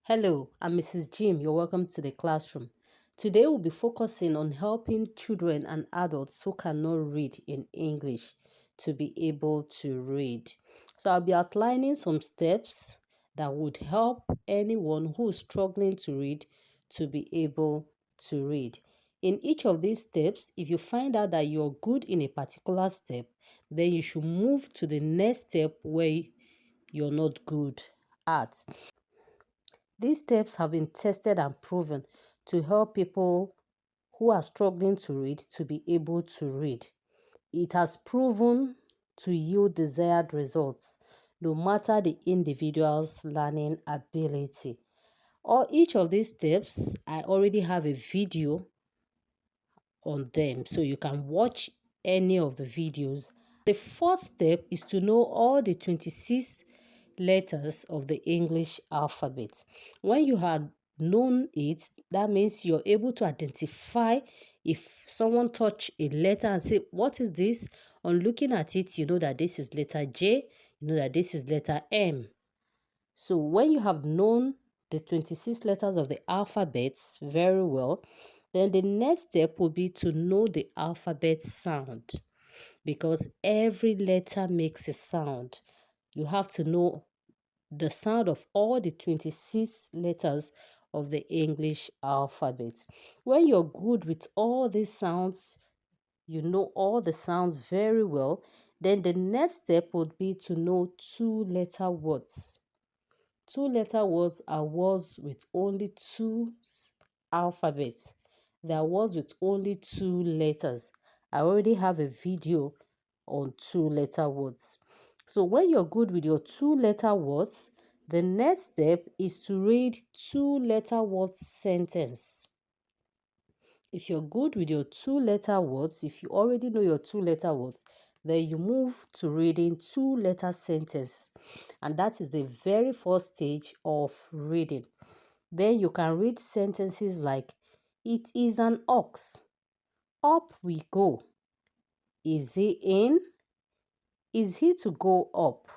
Hello, I'm Mrs. Jim. You're welcome to the classroom. Today we'll be focusing on helping children and adults who cannot read in English to be able to read. So I'll be outlining some steps that would help anyone who is struggling to read to be able to read. In each of these steps, if you find out that you're good in a particular step, then you should move to the next step where you're not good at. These steps have been tested and proven to help people who are struggling to read to be able to read. It has proven to yield desired results, no matter the individual's learning ability. Or each of these steps, I already have a video on them, so you can watch any of the videos. The first step is to know all the 26 letters of the English alphabet. When you have known it, that means you're able to identify if someone touch a letter and say, what is this? On looking at it, you know that this is letter J, you know that this is letter M. So when you have known the 26 letters of the alphabets very well, then the next step will be to know the alphabet sound, because every letter makes a sound. You have to know the sound of all the 26 letters of the English alphabet. When you're good with all these sounds, you know all the sounds very well, then the next step would be to know two-letter words. Two-letter words are words with only two alphabets. They are words with only two letters. I already have a video on two-letter words. So when you're good with your two-letter words, the next step is to read two-letter word sentence. If you're good with your two-letter words, if you already know your two-letter words, then you move to reading two-letter sentence. And that is the very first stage of reading. Then you can read sentences like, it is an ox. Up we go. Is he in? Is he to go up?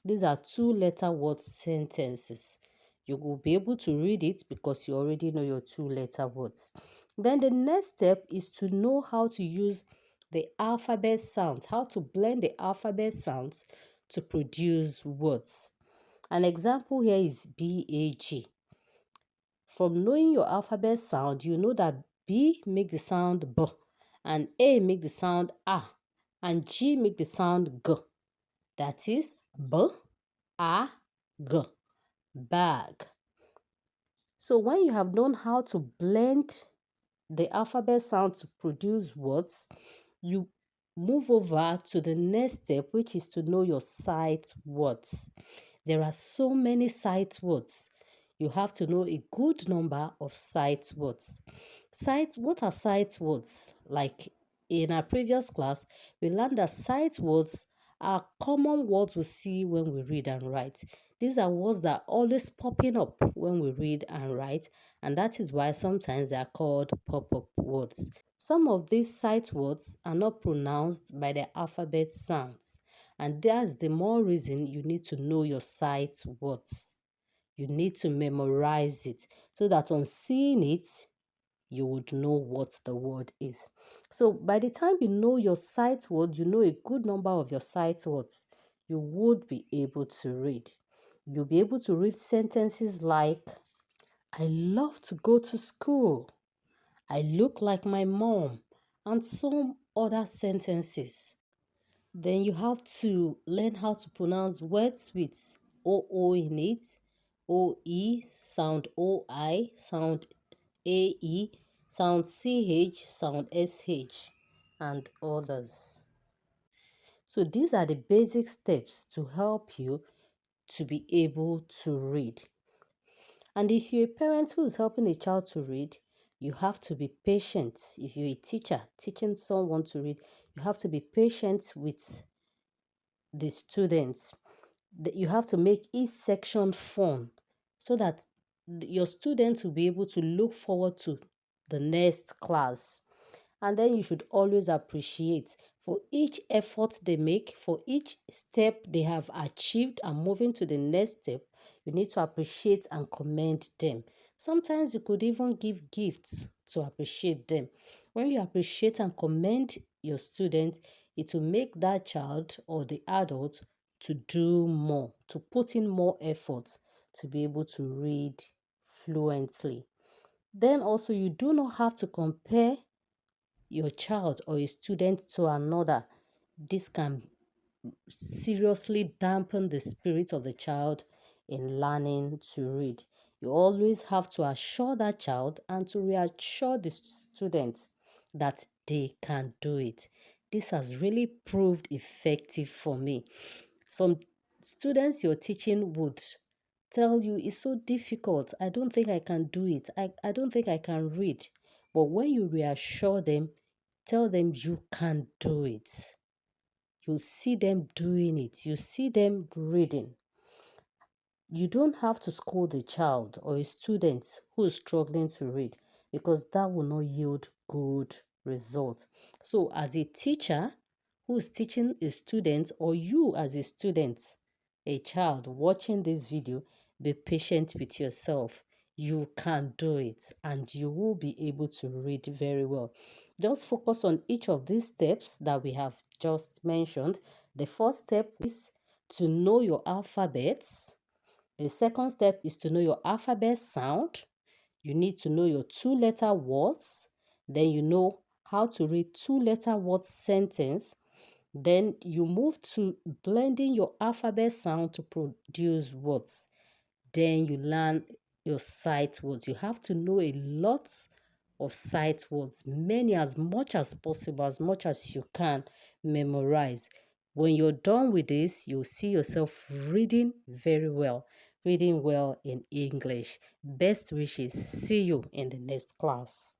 These are two-letter word sentences. You will be able to read it because you already know your two-letter words. Then the next step is to know how to use the alphabet sounds, how to blend the alphabet sounds to produce words. An example here is BAG. From knowing your alphabet sound, you know that B make the sound B, and A make the sound A, and G make the sound G. That is B, A, G, bag. So when you have known how to blend the alphabet sound to produce words, you move over to the next step, which is to know your sight words. There are so many sight words. You have to know a good number of sight words. What are sight words? Like in our previous class, we learned that sight words are common words we see when we read and write. These are words that are always popping up when we read and write, and that is why sometimes they are called pop-up words. Some of these sight words are not pronounced by the alphabet sounds, and that's the more reason you need to know your sight words. You need to memorize it so that on seeing it, you would know what the word is. So by the time you know your sight word, you know a good number of your sight words, you would be able to read. You'll be able to read sentences like, I love to go to school. I look like my mom, and some other sentences. Then you have to learn how to pronounce words with OO in it. OE, sound OI, sound AE, sound CH, sound SH, and others. So these are the basic steps to help you to be able to read. And if you're a parent who is helping a child to read, you have to be patient. If you're a teacher teaching someone to read, you have to be patient with the students. You have to make each section fun so that your students will be able to look forward to the next class. And then you should always appreciate. For each effort they make, for each step they have achieved and moving to the next step, you need to appreciate and commend them. Sometimes you could even give gifts to appreciate them. When you appreciate and commend your student, it will make that child or the adult to do more, to put in more effort to be able to read fluently. Then also, you do not have to compare your child or a student to another. This can seriously dampen the spirit of the child in learning to read. You always have to assure that child and to reassure the students that they can do it. This has really proved effective for me. Some students you're teaching would tell you it's so difficult. I don't think I can do it. I don't think I can read. But when you reassure them, tell them you can do it. You'll see them doing it. You see them reading. You don't have to scold a child or a student who is struggling to read because that will not yield good results. So, as a teacher who is teaching a student, or you as a student, a child watching this video, be patient with yourself. You can do it and you will be able to read very well. Just focus on each of these steps that we have just mentioned. The first step is to know your alphabets. The second step is to know your alphabet sound. You need to know your two-letter words. Then you know how to read two-letter word sentence. Then you move to blending your alphabet sound to produce words. Then you learn your sight words. You have to know a lot of sight words, many as much as possible, as much as you can memorize. When you're done with this, you'll see yourself reading very well, reading well in English. Best wishes. See you in the next class.